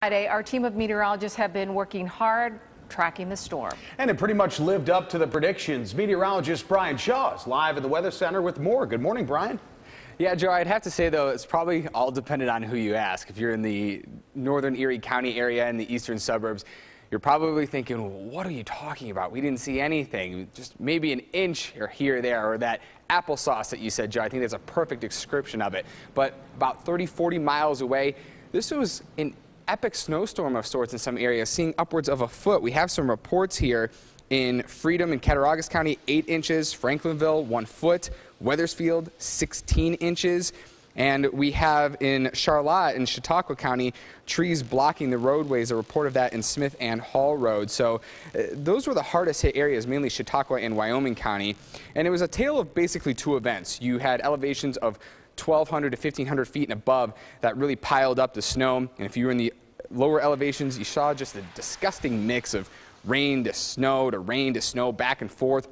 Friday, our team of meteorologists have been working hard tracking the storm. And it pretty much lived up to the predictions. Meteorologist Brian Shaw is live at the Weather Center with more. Good morning, Brian. Yeah, Joe, I'd have to say, though, it's probably all dependent on who you ask. If you're in the northern Erie County area in the eastern suburbs, you're probably thinking, well, what are you talking about? We didn't see anything, just maybe an inch or here or there, or that applesauce that you said, Joe. I think that's a perfect description of it. But about 30, 40 miles away, this was an epic snowstorm of sorts in some areas, seeing upwards of a foot. We have some reports here in Freedom and Cattaraugus County, 8 inches, Franklinville, 1 foot, Weathersfield, 16 inches. And we have in Charlotte and Chautauqua County, trees blocking the roadways, a report of that in Smith and Hall Road. So those were the hardest hit areas, mainly Chautauqua and Wyoming County. And it was a tale of basically 2 events. You had elevations of 1,200 to 1,500 feet and above that really piled up the snow. And if you were in the lower elevations, you saw just a disgusting mix of rain to snow, back and forth.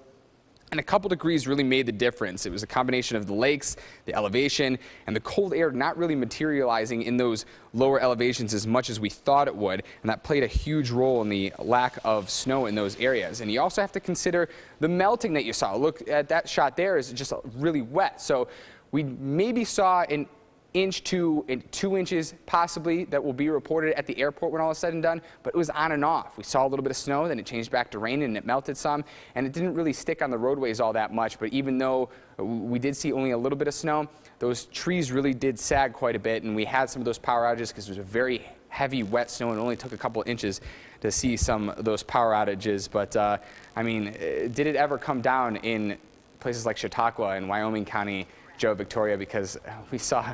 And a couple degrees really made the difference. It was a combination of the lakes, the elevation, and the cold air not really materializing in those lower elevations as much as we thought it would. And that played a huge role in the lack of snow in those areas. And you also have to consider the melting that you saw. Look at that shot there, is just really wet. So we maybe saw an inch to 2 inches possibly that will be reported at the airport when all is said and done, but it was on and off. We saw a little bit of snow, then it changed back to rain and it melted some, and it didn't really stick on the roadways all that much. But even though we did see only a little bit of snow, those trees really did sag quite a bit, and we had some of those power outages because it was a very heavy wet snow and it only took a couple inches to see some of those power outages. But I mean, did it ever come down in places like Chautauqua and Wyoming County, Joe, Victoria? Because we saw